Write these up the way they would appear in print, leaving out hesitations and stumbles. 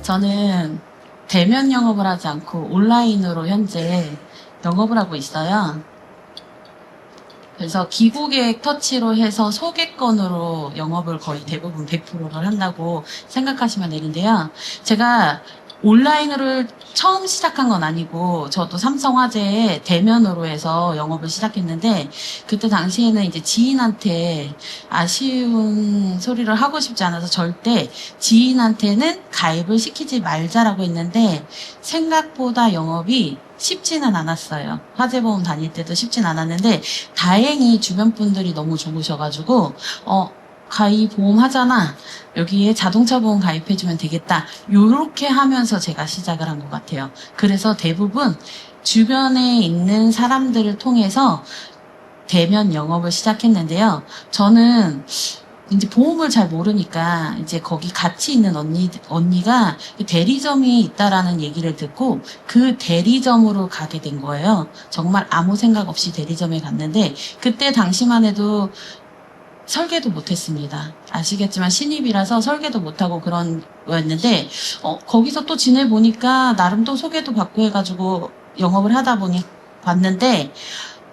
저는 대면 영업을 하지 않고 온라인으로 현재 영업을 하고 있어요. 그래서 기고객 터치로 해서 소개권으로 영업을 거의 대부분 100%를 한다고 생각하시면 되는데요. 제가 온라인으로 처음 시작한 건 아니고 저도 삼성화재에 대면으로 해서 영업을 시작했는데 그때 당시에는 이제 지인한테 아쉬운 소리를 하고 싶지 않아서 절대 지인한테는 가입을 시키지 말자라고 했는데 생각보다 영업이 쉽지는 않았어요. 화재보험 다닐 때도 쉽진 않았는데 다행히 주변 분들이 너무 좋으셔가지고 가입 보험 하잖아. 여기에 자동차 보험 가입해주면 되겠다. 요렇게 하면서 제가 시작을 한 것 같아요. 그래서 대부분 주변에 있는 사람들을 통해서 대면 영업을 시작했는데요. 저는 이제 보험을 잘 모르니까 이제 거기 같이 있는 언니가 대리점이 있다라는 얘기를 듣고 그 대리점으로 가게 된 거예요. 정말 아무 생각 없이 대리점에 갔는데 그때 당시만 해도 설계도 못했습니다. 아시겠지만 신입이라서 설계도 못하고 그런 거였는데 거기서 또 지내보니까 나름 또 소개도 받고 해가지고 영업을 하다 보니 봤는데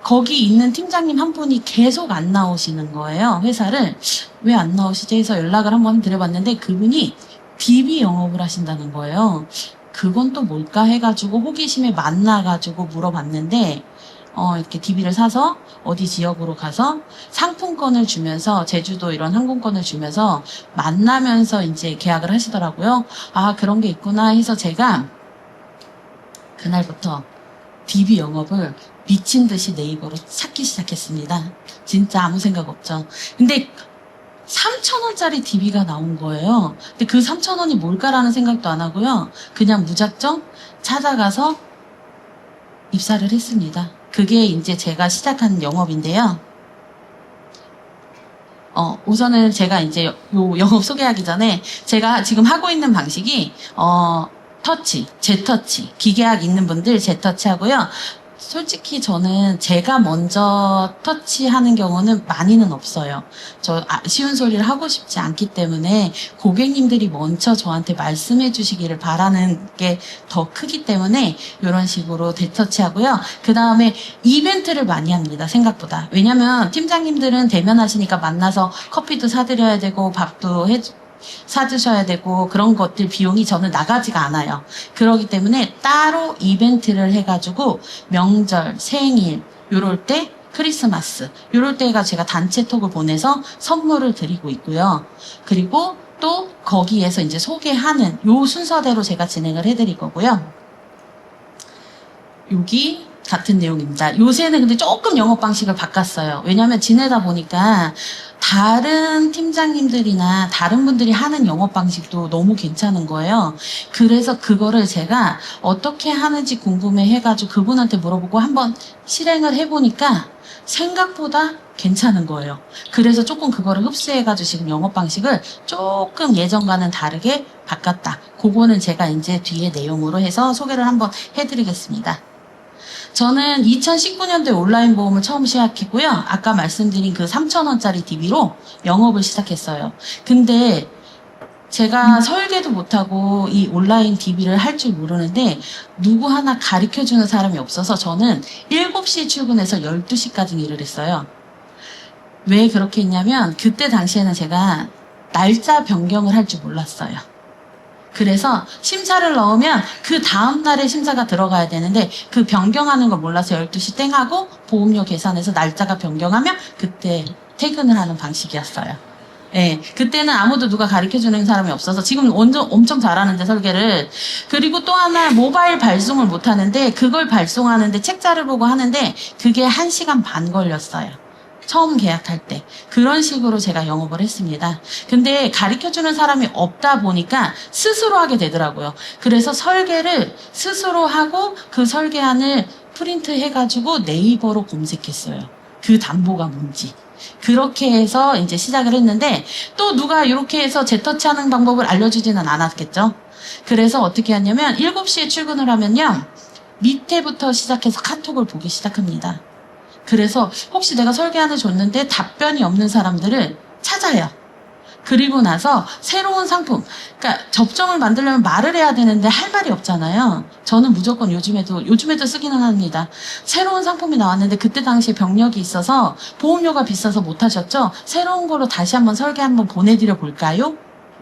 거기 있는 팀장님 한 분이 계속 안 나오시는 거예요. 회사를. 왜 안 나오시지 해서 연락을 한번 드려봤는데 그분이 DB 영업을 하신다는 거예요. 그건 또 뭘까 해가지고 호기심에 만나가지고 물어봤는데 이렇게 DB를 사서 어디 지역으로 가서 상품권을 주면서 제주도 이런 항공권을 주면서 만나면서 이제 계약을 하시더라고요. 아, 그런 게 있구나 해서 제가 그날부터 DB 영업을 미친 듯이 네이버로 찾기 시작했습니다. 진짜 아무 생각 없죠. 근데 3,000원짜리 DB가 나온 거예요. 근데 그 3,000원이 뭘까라는 생각도 안 하고요. 그냥 무작정 찾아가서 입사를 했습니다. 그게 이제 제가 시작한 영업인데요. 우선은 제가 이제 요 영업 소개하기 전에 제가 지금 하고 있는 방식이 터치, 재터치, 기계학 있는 분들 재터치 하고요. 솔직히 저는 제가 먼저 터치하는 경우는 많이는 없어요. 저 아쉬운 소리를 하고 싶지 않기 때문에 고객님들이 먼저 저한테 말씀해 주시기를 바라는 게 더 크기 때문에 이런 식으로 재터치하고요. 그 다음에 이벤트를 많이 합니다. 생각보다. 왜냐면 팀장님들은 대면하시니까 만나서 커피도 사드려야 되고 밥도 사주셔야 되고 그런 것들 비용이 저는 나가지가 않아요. 그렇기 때문에 따로 이벤트를 해가지고 명절, 생일 요럴 때 크리스마스 요럴 때가 제가 단체톡을 보내서 선물을 드리고 있고요. 그리고 또 거기에서 이제 소개하는 요 순서대로 제가 진행을 해드릴 거고요. 여기 같은 내용입니다. 요새는 근데 조금 영업 방식을 바꿨어요. 왜냐하면 지내다 보니까 다른 팀장님들이나 다른 분들이 하는 영업 방식도 너무 괜찮은 거예요. 그래서 그거를 제가 어떻게 하는지 궁금해 해가지고 그분한테 물어보고 한번 실행을 해보니까 생각보다 괜찮은 거예요. 그래서 조금 그거를 흡수해가지고 지금 영업 방식을 조금 예전과는 다르게 바꿨다. 그거는 제가 이제 뒤에 내용으로 해서 소개를 한번 해드리겠습니다. 저는 2019년도에 온라인 보험을 처음 시작했고요. 아까 말씀드린 그 3,000원짜리 DB로 영업을 시작했어요. 근데 제가 설계도 못하고 이 온라인 DB를 할 줄 모르는데 누구 하나 가르쳐주는 사람이 없어서 저는 7시에 출근해서 12시까지 일을 했어요. 왜 그렇게 했냐면 그때 당시에는 제가 날짜 변경을 할 줄 몰랐어요. 그래서 심사를 넣으면 그 다음날에 심사가 들어가야 되는데 그 변경하는 걸 몰라서 12시 땡 하고 보험료 계산해서 날짜가 변경하면 그때 퇴근을 하는 방식이었어요. 예, 그때는 아무도 누가 가르쳐주는 사람이 없어서 지금 엄청 잘하는데 설계를. 그리고 또 하나 모바일 발송을 못하는데 그걸 발송하는데 책자를 보고 하는데 그게 1시간 반 걸렸어요. 처음 계약할 때. 그런 식으로 제가 영업을 했습니다. 근데 가르쳐주는 사람이 없다 보니까 스스로 하게 되더라고요. 그래서 설계를 스스로 하고 그 설계안을 프린트 해가지고 네이버로 검색했어요. 그 담보가 뭔지. 그렇게 해서 이제 시작을 했는데 또 누가 이렇게 해서 재터치하는 방법을 알려주지는 않았겠죠. 그래서 어떻게 하냐면 7시에 출근을 하면요. 밑에부터 시작해서 카톡을 보기 시작합니다. 그래서 혹시 내가 설계안을 줬는데 답변이 없는 사람들을 찾아요. 그리고 나서 새로운 상품, 그러니까 접점을 만들려면 말을 해야 되는데 할 말이 없잖아요. 저는 무조건 요즘에도 쓰기는 합니다. 새로운 상품이 나왔는데 그때 당시에 병력이 있어서 보험료가 비싸서 못 하셨죠? 새로운 거로 다시 한번 설계 한번 보내드려 볼까요?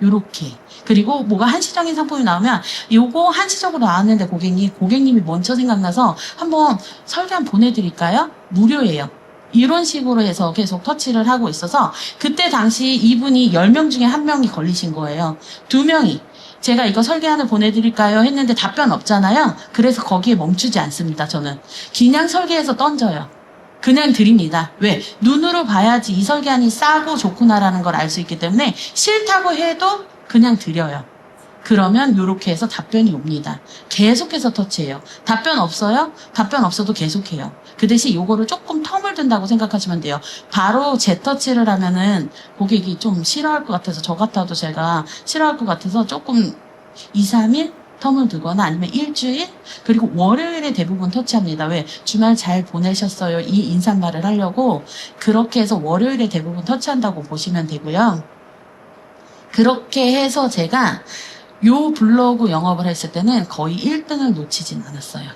요렇게. 그리고 뭐가 한시적인 상품이 나오면 요거 한시적으로 나왔는데 고객님이 먼저 생각나서 한번 설계 한번 보내드릴까요? 무료예요. 이런 식으로 해서 계속 터치를 하고 있어서 그때 당시 이분이 10명 중에 1명이 걸리신 거예요. 2명이 제가 이거 설계안을 보내드릴까요? 했는데 답변 없잖아요. 그래서 거기에 멈추지 않습니다. 저는 그냥 설계해서 던져요. 그냥 드립니다. 왜? 눈으로 봐야지 이 설계안이 싸고 좋구나라는 걸 알 수 있기 때문에 싫다고 해도 그냥 드려요. 그러면 이렇게 해서 답변이 옵니다. 계속해서 터치해요. 답변 없어요? 답변 없어도 계속해요. 그 대신 요거를 조금 텀을 둔다고 생각하시면 돼요. 바로 재터치를 하면은 고객이 좀 싫어할 것 같아서 저 같아도 제가 싫어할 것 같아서 조금 2, 3일 텀을 두거나 아니면 일주일 그리고 월요일에 대부분 터치합니다. 왜? 주말 잘 보내셨어요? 이 인사말을 하려고 그렇게 해서 월요일에 대부분 터치한다고 보시면 되고요. 그렇게 해서 제가 요 블로그 영업을 했을 때는 거의 1등을 놓치진 않았어요.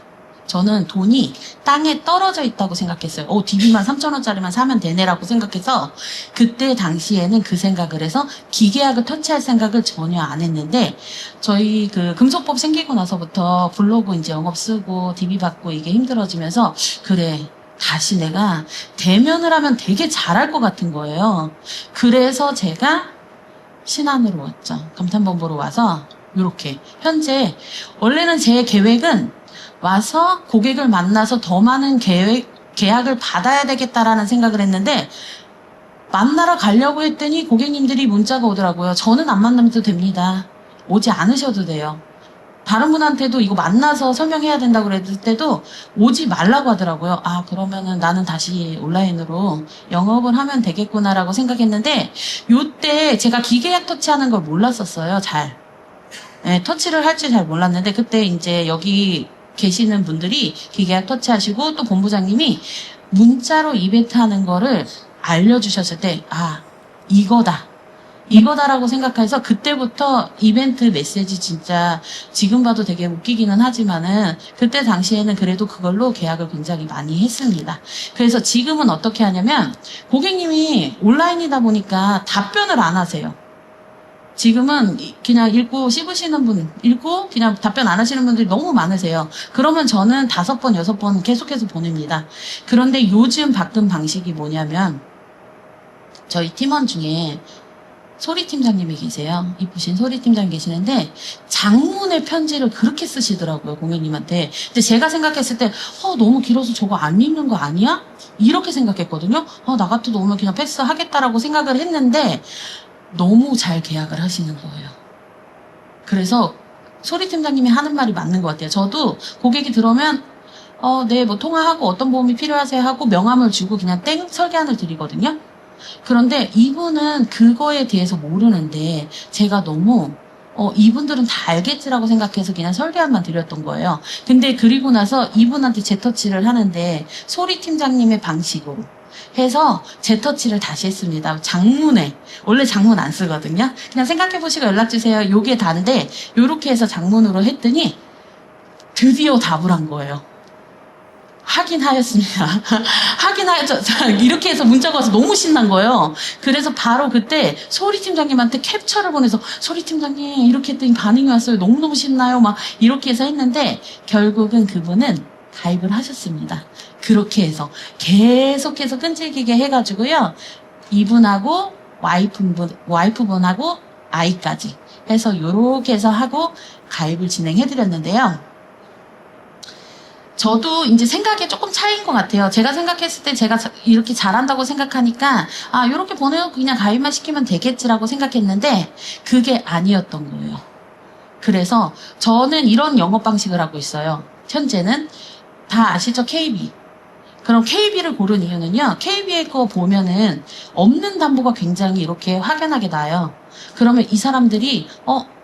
저는 돈이 땅에 떨어져 있다고 생각했어요. DB만 3,000원짜리만 사면 되네라고 생각해서 그때 당시에는 그 생각을 해서 기계학을 터치할 생각을 전혀 안 했는데 저희 그 금속법 생기고 나서부터 블로그 이제 영업 쓰고 DB 받고 이게 힘들어지면서 그래 다시 내가 대면을 하면 되게 잘할 것 같은 거예요. 그래서 제가 신안으로 왔죠. 감탄본부로 와서 이렇게 현재 원래는 제 계획은 와서 고객을 만나서 더 많은 계약을 받아야 되겠다라는 생각을 했는데 만나러 가려고 했더니 고객님들이 문자가 오더라고요. 저는 안 만나도 됩니다. 오지 않으셔도 돼요. 다른 분한테도 이거 만나서 설명해야 된다고 그랬을 때도 오지 말라고 하더라고요. 그러면은 나는 다시 온라인으로 영업을 하면 되겠구나라고 생각했는데 요때 제가 기계약 터치하는 걸 몰랐었어요. 네, 터치를 할지 잘 몰랐는데 그때 이제 여기 계시는 분들이 기계약 터치하시고 또 본부장님이 문자로 이벤트 하는 거를 알려주셨을 때 이거다라고 생각해서 그때부터 이벤트 메시지 진짜 지금 봐도 되게 웃기기는 하지만은 그때 당시에는 그래도 그걸로 계약을 굉장히 많이 했습니다. 그래서 지금은 어떻게 하냐면 고객님이 온라인이다 보니까 답변을 안 하세요. 지금은 그냥 읽고 씹으시는 분, 읽고 그냥 답변 안 하시는 분들이 너무 많으세요. 그러면 저는 5번, 6번 계속해서 보냅니다. 그런데 요즘 바꾼 방식이 뭐냐면 저희 팀원 중에 소리 팀장님이 계세요. 이쁘신 소리 팀장님 계시는데 장문의 편지를 그렇게 쓰시더라고요. 고객님한테. 근데 제가 생각했을 때 너무 길어서 저거 안 읽는 거 아니야? 이렇게 생각했거든요. 나 같아도 오면 그냥 패스하겠다라고 생각을 했는데 너무 잘 계약을 하시는 거예요. 그래서 소리 팀장님이 하는 말이 맞는 것 같아요. 저도 고객이 들어오면 네, 뭐 통화하고 어떤 보험이 필요하세요 하고 명함을 주고 그냥 땡 설계안을 드리거든요. 그런데 이분은 그거에 대해서 모르는데 제가 너무 이분들은 다 알겠지라고 생각해서 그냥 설계안만 드렸던 거예요. 근데 그리고 나서 이분한테 재터치를 하는데 소리 팀장님의 방식으로 해서 재터치를 다시 했습니다. 장문에 원래 장문 안 쓰거든요. 그냥 생각해보시고 연락주세요. 요게 다인데 요렇게 해서 장문으로 했더니 드디어 답을 한 거예요. 확인하였습니다. 확인하였죠. 이렇게 해서 문자가 와서 너무 신난 거예요. 그래서 바로 그때 소리 팀장님한테 캡처를 보내서 소리 팀장님 이렇게 했더니 반응이 왔어요. 너무너무 신나요. 막 이렇게 해서 했는데 결국은 그분은 가입을 하셨습니다. 그렇게 해서 계속해서 끈질기게 해가지고요. 이분하고 와이프분하고 아이까지 해서 요렇게 해서 하고 가입을 진행해드렸는데요. 저도 이제 생각이 조금 차이인 것 같아요. 제가 생각했을 때 제가 이렇게 잘한다고 생각하니까 요렇게 보내놓고 그냥 가입만 시키면 되겠지라고 생각했는데 그게 아니었던 거예요. 그래서 저는 이런 영업 방식을 하고 있어요. 현재는 다 아시죠? KB. 그럼 KB를 고른 이유는요. KB의 거 보면은 없는 담보가 굉장히 이렇게 확연하게 나요. 그러면 이 사람들이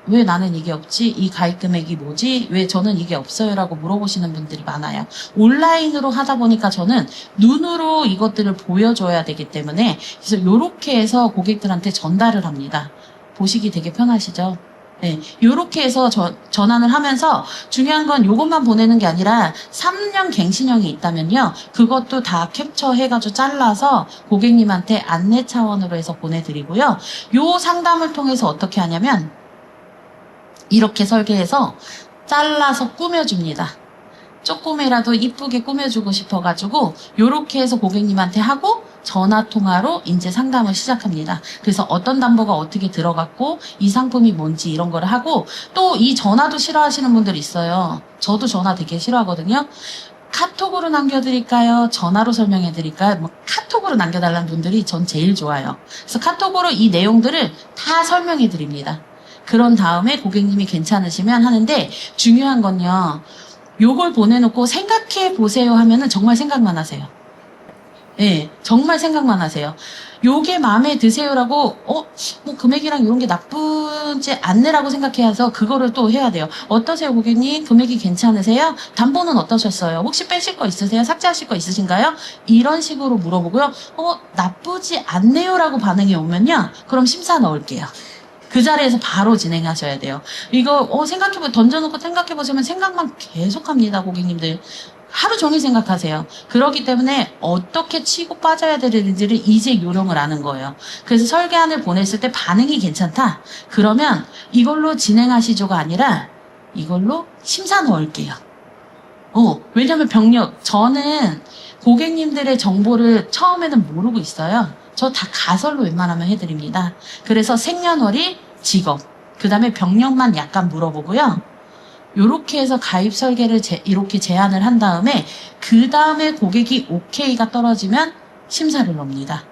왜 나는 이게 없지? 이 가입 금액이 뭐지? 왜 저는 이게 없어요? 라고 물어보시는 분들이 많아요. 온라인으로 하다 보니까 저는 눈으로 이것들을 보여줘야 되기 때문에 그래서 이렇게 해서 고객들한테 전달을 합니다. 보시기 되게 편하시죠? 네, 요렇게 해서 전환을 하면서 중요한 건 요것만 보내는 게 아니라 3년 갱신형이 있다면요. 그것도 다 캡처해가지고 잘라서 고객님한테 안내 차원으로 해서 보내드리고요. 요 상담을 통해서 어떻게 하냐면 이렇게 설계해서 잘라서 꾸며줍니다. 조금이라도 이쁘게 꾸며주고 싶어가지고 요렇게 해서 고객님한테 하고 전화통화로 이제 상담을 시작합니다. 그래서 어떤 담보가 어떻게 들어갔고 이 상품이 뭔지 이런 거를 하고 또 이 전화도 싫어하시는 분들이 있어요. 저도 전화 되게 싫어하거든요. 카톡으로 남겨드릴까요? 전화로 설명해드릴까요? 뭐 카톡으로 남겨달라는 분들이 전 제일 좋아요. 그래서 카톡으로 이 내용들을 다 설명해드립니다. 그런 다음에 고객님이 괜찮으시면 하는데 중요한 건요. 요걸 보내놓고 생각해 보세요 하면은 정말 생각만 하세요. 예, 정말 생각만 하세요. 요게 마음에 드세요라고, 뭐 금액이랑 이런 게 나쁘지 않네라고 생각해서 그거를 또 해야 돼요. 어떠세요, 고객님? 금액이 괜찮으세요? 담보는 어떠셨어요? 혹시 빼실 거 있으세요? 삭제하실 거 있으신가요? 이런 식으로 물어보고요. 나쁘지 않네요라고 반응이 오면요. 그럼 심사 넣을게요. 그 자리에서 바로 진행하셔야 돼요. 이거 던져놓고 생각해보시면 생각만 계속합니다, 고객님들. 하루 종일 생각하세요. 그렇기 때문에 어떻게 치고 빠져야 되는지를 이제 요령을 아는 거예요. 그래서 설계안을 보냈을 때 반응이 괜찮다? 그러면 이걸로 진행하시죠가 아니라 이걸로 심사 넣을게요. 왜냐면 저는 고객님들의 정보를 처음에는 모르고 있어요. 저 다 가설로 웬만하면 해드립니다. 그래서 생년월일, 직업, 그 다음에 병력만 약간 물어보고요. 요렇게 해서 가입 설계를 이렇게 제안을 한 다음에 그 다음에 고객이 오케이가 떨어지면 심사를 넣습니다.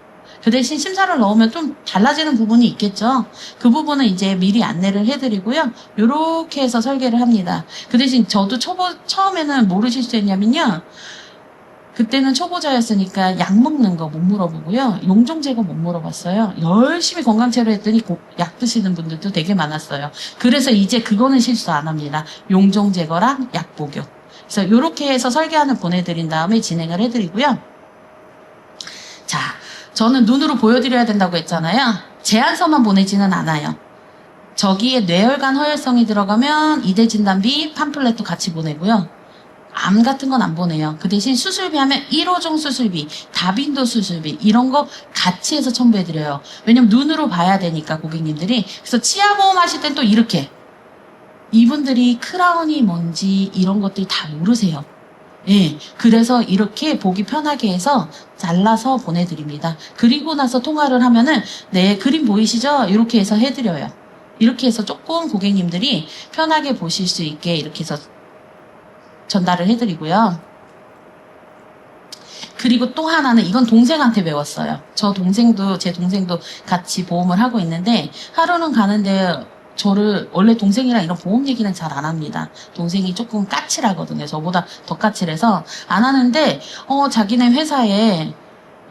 그 대신 심사를 넣으면 좀 달라지는 부분이 있겠죠. 그 부분은 이제 미리 안내를 해드리고요. 요렇게 해서 설계를 합니다. 그 대신 저도 처음에는 뭐를 실수했냐면요. 그때는 초보자였으니까 약 먹는 거 못 물어보고요. 용종 제거 못 물어봤어요. 열심히 건강체로 했더니 약 드시는 분들도 되게 많았어요. 그래서 이제 그거는 실수 안 합니다. 용종 제거랑 약 복용. 그래서 이렇게 해서 설계안을 보내드린 다음에 진행을 해드리고요. 자, 저는 눈으로 보여드려야 된다고 했잖아요. 제안서만 보내지는 않아요. 저기에 뇌혈관 허혈성이 들어가면 이대 진단비, 팜플렛도 같이 보내고요. 암 같은 건 안 보내요. 그 대신 수술비 하면 1호종 수술비, 다빈도 수술비 이런 거 같이 해서 첨부해드려요. 왜냐면 눈으로 봐야 되니까 고객님들이. 그래서 치아보험 하실 땐 또 이렇게 이분들이 크라운이 뭔지 이런 것들 다 모르세요. 예, 그래서 이렇게 보기 편하게 해서 잘라서 보내드립니다. 그리고 나서 통화를 하면은 네, 그림 보이시죠? 이렇게 해서 해드려요. 이렇게 해서 조금 고객님들이 편하게 보실 수 있게 이렇게 해서 전달을 해드리고요. 그리고 또 하나는 이건 동생한테 배웠어요. 제 동생도 같이 보험을 하고 있는데 하루는 가는데 저를 원래 동생이랑 이런 보험 얘기는 잘 안 합니다. 동생이 조금 까칠하거든요. 저보다 더 까칠해서 안 하는데 자기네 회사에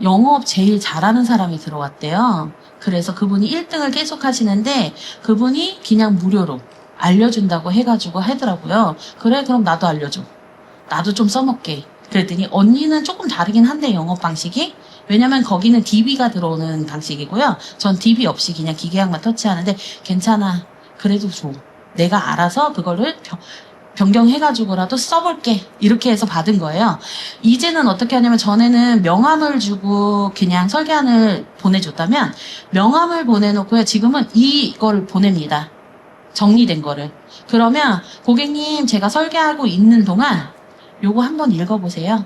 영업 제일 잘하는 사람이 들어왔대요. 그래서 그분이 1등을 계속 하시는데 그분이 그냥 무료로 알려준다고 해가지고 하더라고요. 그래, 그럼 나도 알려줘. 나도 좀 써먹게. 그랬더니 언니는 조금 다르긴 한데 영업 방식이. 왜냐면 거기는 DB가 들어오는 방식이고요. 전 DB 없이 그냥 기계약만 터치하는데 괜찮아. 그래도 줘. 내가 알아서 그거를 변경해가지고라도 써볼게. 이렇게 해서 받은 거예요. 이제는 어떻게 하냐면 전에는 명함을 주고 그냥 설계안을 보내줬다면 명함을 보내놓고요. 지금은 이걸 보냅니다. 정리된 거를. 그러면 고객님 제가 설계하고 있는 동안 요거 한번 읽어보세요.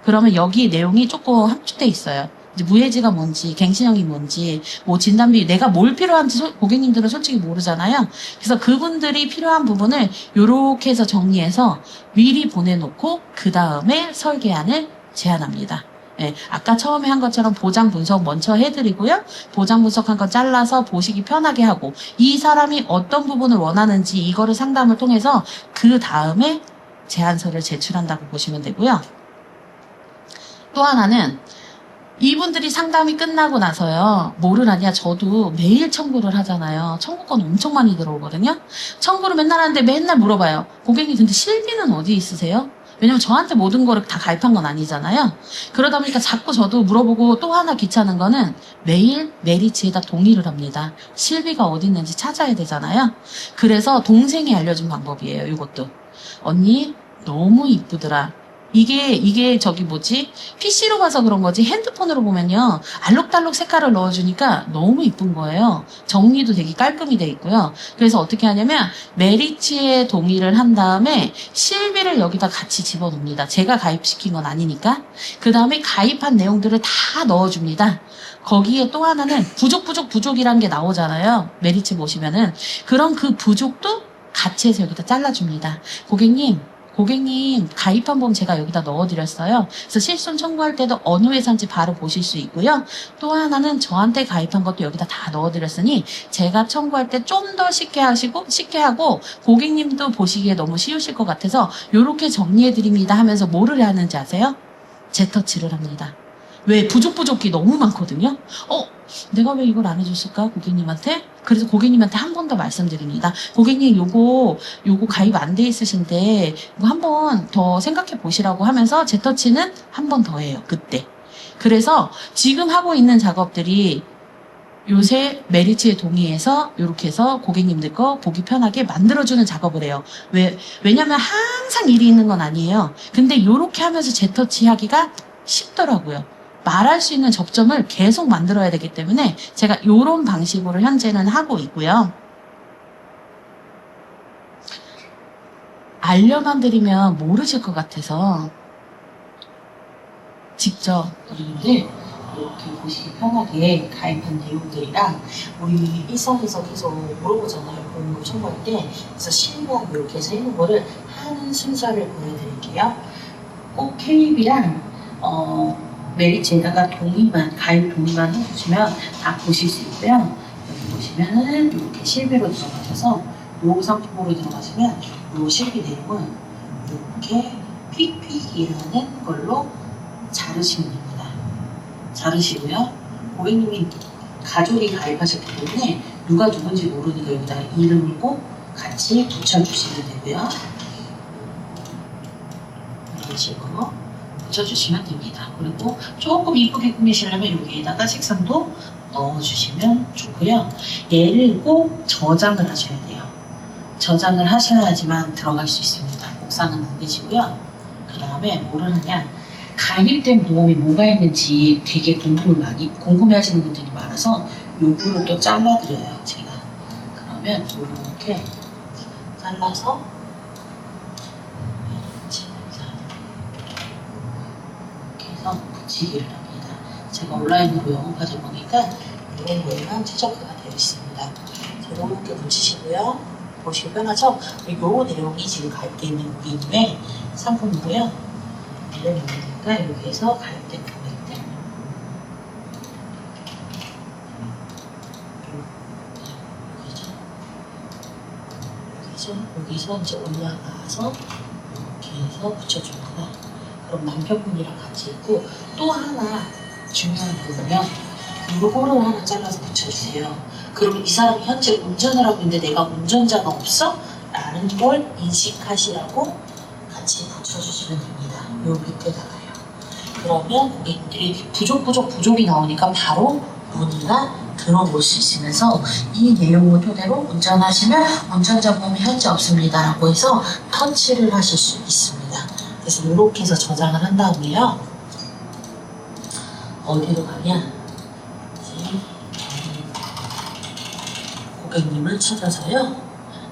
그러면 여기 내용이 조금 함축돼 있어요. 이제 무해지가 뭔지, 갱신형이 뭔지, 뭐 진단비, 내가 뭘 필요한지 고객님들은 솔직히 모르잖아요. 그래서 그분들이 필요한 부분을 요렇게 해서 정리해서 미리 보내놓고 그 다음에 설계안을 제안합니다. 예, 아까 처음에 한 것처럼 보장 분석 먼저 해드리고요. 보장 분석한 거 잘라서 보시기 편하게 하고 이 사람이 어떤 부분을 원하는지 이거를 상담을 통해서 그 다음에 제안서를 제출한다고 보시면 되고요. 또 하나는 이분들이 상담이 끝나고 나서요. 뭐를 하냐? 저도 매일 청구를 하잖아요. 청구권 엄청 많이 들어오거든요. 청구를 맨날 하는데 맨날 물어봐요. 고객님 근데 실비는 어디 있으세요? 왜냐면 저한테 모든 거를 다 가입한 건 아니잖아요. 그러다 보니까 자꾸 저도 물어보고 또 하나 귀찮은 거는 매일 메리츠에다 동의를 합니다. 실비가 어디 있는지 찾아야 되잖아요. 그래서 동생이 알려준 방법이에요. 이것도. 언니 너무 이쁘더라. 이게 저기 뭐지? PC로 봐서 그런 거지 핸드폰으로 보면요. 알록달록 색깔을 넣어주니까 너무 이쁜 거예요. 정리도 되게 깔끔히 돼 있고요. 그래서 어떻게 하냐면 메리츠에 동의를 한 다음에 실비를 여기다 같이 집어넣습니다. 제가 가입시킨 건 아니니까. 그 다음에 가입한 내용들을 다 넣어줍니다. 거기에 또 하나는 부족이란 게 나오잖아요. 메리츠 보시면은. 그럼 그 부족도 같이 해서 여기다 잘라줍니다. 고객님 가입한 번 제가 여기다 넣어드렸어요. 그래서 실손 청구할 때도 어느 회사인지 바로 보실 수 있고요. 또 하나는 저한테 가입한 것도 여기다 다 넣어드렸으니 제가 청구할 때 좀 더 쉽게 하고 고객님도 보시기에 너무 쉬우실 것 같아서 이렇게 정리해드립니다 하면서 뭐를 하는지 아세요? 재터치를 합니다. 왜? 부족이 너무 많거든요. 내가 왜 이걸 안 해줬을까? 고객님한테? 그래서 고객님한테 한 번 더 말씀드립니다. 고객님 요거 가입 안 돼 있으신데 이거 한 번 더 생각해 보시라고 하면서 재터치는 한 번 더 해요. 그때. 그래서 지금 하고 있는 작업들이 요새 메리츠에 동의해서 이렇게 해서 고객님들 거 보기 편하게 만들어주는 작업을 해요. 왜냐면 항상 일이 있는 건 아니에요. 근데 이렇게 하면서 재터치 하기가 쉽더라고요. 말할 수 있는 접점을 계속 만들어야 되기 때문에 제가 이런 방식으로 현재는 하고 있고요. 알려만 드리면 모르실 것 같아서 직접 여러분들 이렇게 보시기 편하게 가입한 내용들이랑 우리 일상에서 계속 물어보잖아요. 보험료 청구할 때. 그래서 실무하고 이렇게 해서 있는 거를 하는 순서를 보여드릴게요. 꼭 KB랑 메리츠에다가 가입 동의만 해주시면 다 보실 수 있고요. 여기 보시면은 이렇게 실비로 들어가셔서 요 상품으로 들어가시면 요 실비 내용은 이렇게 퀵이라는 걸로 자르시면 됩니다. 자르시고요. 고객님이 가족이 가입하셨기 때문에 누가 누군지 모르니까 여기다 이름을 꼭 같이 붙여주시면 되고요. 이런 식으로 붙여주시면 됩니다. 그리고 조금 이쁘게 꾸미시려면 여기에다가 색상도 넣어주시면 좋고요. 얘를 꼭 저장을 하셔야 돼요. 저장을 하셔야지만 들어갈 수 있습니다. 복사는 안 되시고요. 그 다음에 뭐를 하냐, 가입된 보험이 뭐가 있는지 되게 궁금해 하시는 분들이 많아서 요거를 또 잘라드려요, 제가. 그러면 이렇게 잘라서 붙이기를 합니다. 제가 온라인으로 영업하다 보니까 이런 거에만 최적화가 되어 있습니다. 이렇게 붙이시고요. 보시기 편하죠? 이 내용이 지금 가입되어 있는 고객님의 상품이고요. 이런 내용이니까 여기에서 가입된 금액들. 여기서 이제 올라가서 이렇게 해서 붙여줍니다. 그럼 남편분이랑 같이 있고, 또 하나 중요한 부분은 요거를 하나 잘라서 붙여주세요. 그러면 이 사람이 현재 운전을 하고 있는데 내가 운전자가 없어? 라는 걸 인식하시라고 같이 붙여주시면 됩니다. 요 밑에다가요. 그러면 고객님들이 부족이 나오니까 바로 문의가 들어올 수 있으면서 이 내용을 토대로 운전하시면 운전자 보험이 현재 없습니다 라고 해서 터치를 하실 수 있습니다. 그래서 이렇게 해서 저장을 한 다음에요. 어디로 가냐? 고객님을 찾아서요.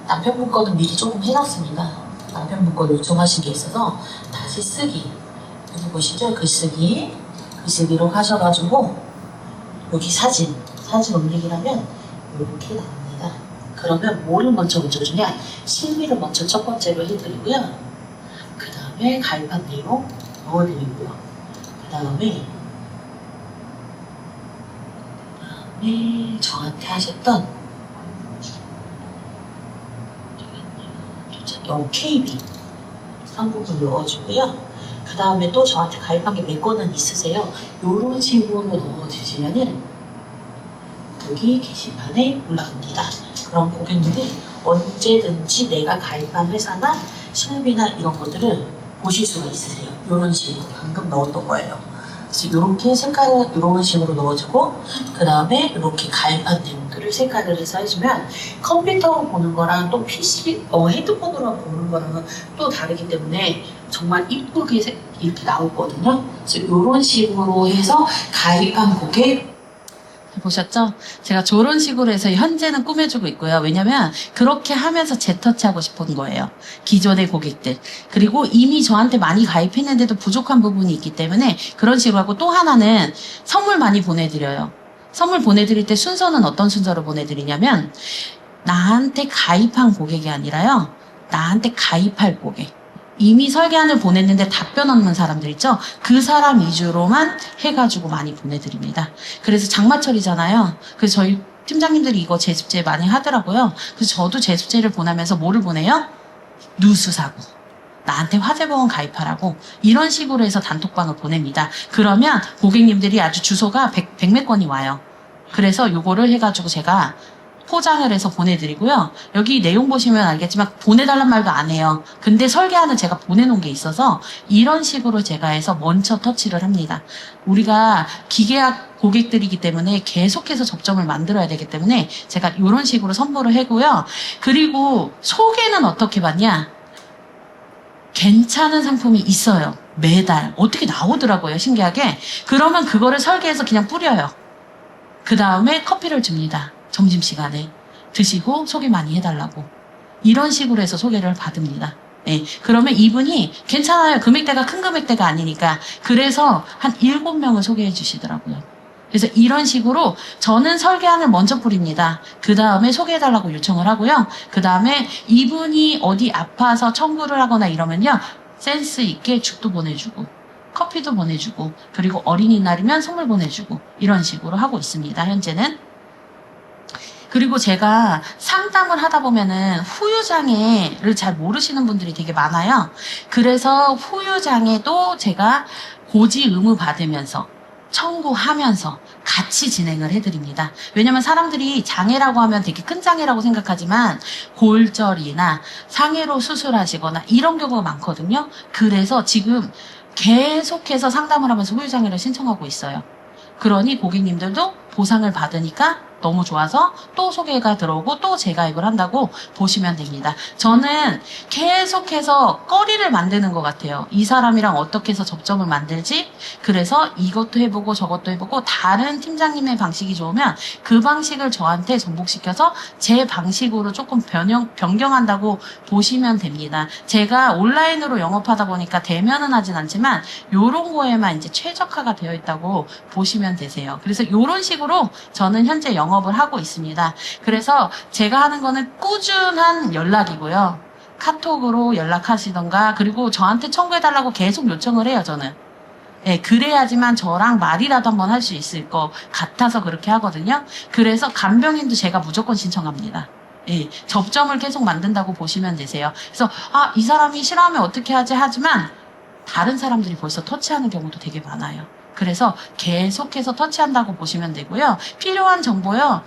남편분 거는 미리 조금 해놨습니다. 남편분 거 요청하신 게 있어서 다시 쓰기. 여기 보시죠? 글쓰기로 가셔가지고 여기 사진 올리기라면 이렇게 나옵니다. 그러면 뭐를 먼저 붙여주냐? 실비를 먼저 첫 번째로 해드리고요. 그 다음에 가입한 내용 넣어드리고요. 그 다음에 저한테 하셨던 KB 한국을 넣어주고요. 그 다음에 또 저한테 가입한 게 몇 건은 있으세요. 이런 식으로 넣어주시면은 여기 게시판에 올라갑니다. 그럼 고객님들이 언제든지 내가 가입한 회사나 실비나 이런 것들을 보실 수가 있으세요. 이런 식으로 방금 넣었던 거예요. 그래서 이렇게 색깔을 이런 식으로 넣어주고 그 다음에 이렇게 가입한 내용들을 색깔을 해서 해주면 컴퓨터로 보는 거랑 또 PC, 핸드폰으로 보는 거랑은 또 다르기 때문에 정말 이쁘게 이렇게 나오거든요. 그래서 이런 식으로 해서 가입한 고객 보셨죠? 제가 저런 식으로 해서 현재는 꾸며주고 있고요. 왜냐면 그렇게 하면서 재터치하고 싶은 거예요. 기존의 고객들. 그리고 이미 저한테 많이 가입했는데도 부족한 부분이 있기 때문에 그런 식으로 하고 또 하나는 선물 많이 보내드려요. 선물 보내드릴 때 순서는 어떤 순서로 보내드리냐면 나한테 가입한 고객이 아니라요. 나한테 가입할 고객. 이미 설계안을 보냈는데 답변 없는 사람들 있죠? 그 사람 위주로만 해가지고 많이 보내드립니다. 그래서 장마철이잖아요. 그래서 저희 팀장님들이 이거 제습제 많이 하더라고요. 그래서 저도 제습제를 보내면서 뭐를 보내요? 누수 사고. 나한테 화재보험 가입하라고 이런 식으로 해서 단톡방을 보냅니다. 그러면 고객님들이 아주 주소가 100몇 건이 와요. 그래서 요거를 해가지고 제가 포장을 해서 보내드리고요. 여기 내용 보시면 알겠지만 보내달란 말도 안 해요. 근데 설계안은 제가 보내놓은 게 있어서 이런 식으로 제가 해서 먼저 터치를 합니다. 우리가 기계학 고객들이기 때문에 계속해서 접점을 만들어야 되기 때문에 제가 이런 식으로 선보를 하고요. 그리고 소개는 어떻게 받냐? 괜찮은 상품이 있어요. 매달 어떻게 나오더라고요. 신기하게. 그러면 그거를 설계해서 그냥 뿌려요. 그 다음에 커피를 줍니다. 점심시간에 드시고 소개 많이 해달라고 이런 식으로 해서 소개를 받습니다. 네, 그러면 이분이 괜찮아요. 금액대가 큰 금액대가 아니니까 그래서 한 7명을 소개해 주시더라고요. 그래서 이런 식으로 저는 설계안을 먼저 뿌립니다. 그 다음에 소개해달라고 요청을 하고요. 그 다음에 이분이 어디 아파서 청구를 하거나 이러면요. 센스 있게 죽도 보내주고 커피도 보내주고 그리고 어린이날이면 선물 보내주고 이런 식으로 하고 있습니다. 현재는. 그리고 제가 상담을 하다 보면은 후유장애를 잘 모르시는 분들이 되게 많아요. 그래서 후유장애도 제가 고지 의무 받으면서 청구하면서 같이 진행을 해드립니다. 왜냐면 사람들이 장애라고 하면 되게 큰 장애라고 생각하지만 골절이나 상해로 수술하시거나 이런 경우가 많거든요. 그래서 지금 계속해서 상담을 하면서 후유장애를 신청하고 있어요. 그러니 고객님들도 보상을 받으니까 너무 좋아서 또 소개가 들어오고 또 재가입을 한다고 보시면 됩니다. 저는 계속해서 거리를 만드는 것 같아요. 이 사람이랑 어떻게 해서 접점을 만들지? 그래서 이것도 해보고 저것도 해보고 다른 팀장님의 방식이 좋으면 그 방식을 저한테 전복시켜서 제 방식으로 조금 변경한다고 보시면 됩니다. 제가 온라인으로 영업하다 보니까 대면은 하진 않지만 요런 거에만 이제 최적화가 되어 있다고 보시면 되세요. 그래서 요런 식으로 저는 현재 영업을 하고 있습니다. 그래서 제가 하는 거는 꾸준한 연락이고요. 카톡으로 연락하시던가 그리고 저한테 청구해달라고 계속 요청을 해요. 저는. 네, 그래야지만 저랑 말이라도 한번 할 수 있을 것 같아서 그렇게 하거든요. 그래서 간병인도 제가 무조건 신청합니다. 예, 접점을 계속 만든다고 보시면 되세요. 그래서 이 사람이 싫어하면 어떻게 하지 하지만 다른 사람들이 벌써 터치하는 경우도 되게 많아요. 그래서 계속해서 터치한다고 보시면 되고요. 필요한 정보요.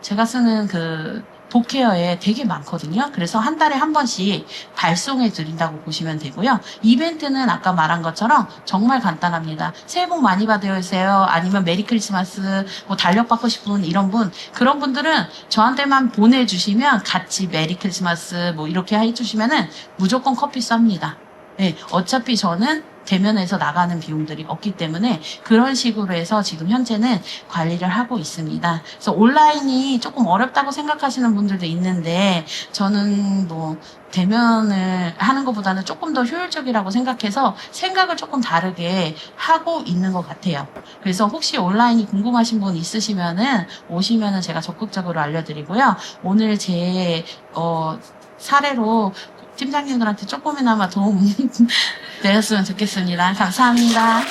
제가 쓰는 그 복케어에 되게 많거든요. 그래서 한 달에 한 번씩 발송해 드린다고 보시면 되고요. 이벤트는 아까 말한 것처럼 정말 간단합니다. 새해 복 많이 받으세요. 아니면 메리 크리스마스, 뭐 달력 받고 싶은 이런 분, 그런 분들은 저한테만 보내주시면 같이 메리 크리스마스 뭐 이렇게 해주시면은 무조건 커피 쌉니다. 네, 어차피 저는 대면에서 나가는 비용들이 없기 때문에 그런 식으로 해서 지금 현재는 관리를 하고 있습니다. 그래서 온라인이 조금 어렵다고 생각하시는 분들도 있는데 저는 뭐 대면을 하는 것보다는 조금 더 효율적이라고 생각해서 생각을 조금 다르게 하고 있는 것 같아요. 그래서 혹시 온라인이 궁금하신 분 있으시면은 오시면은 제가 적극적으로 알려드리고요. 오늘 제 사례로 팀장님들한테 조금이나마 도움 되었으면 좋겠습니다. 감사합니다.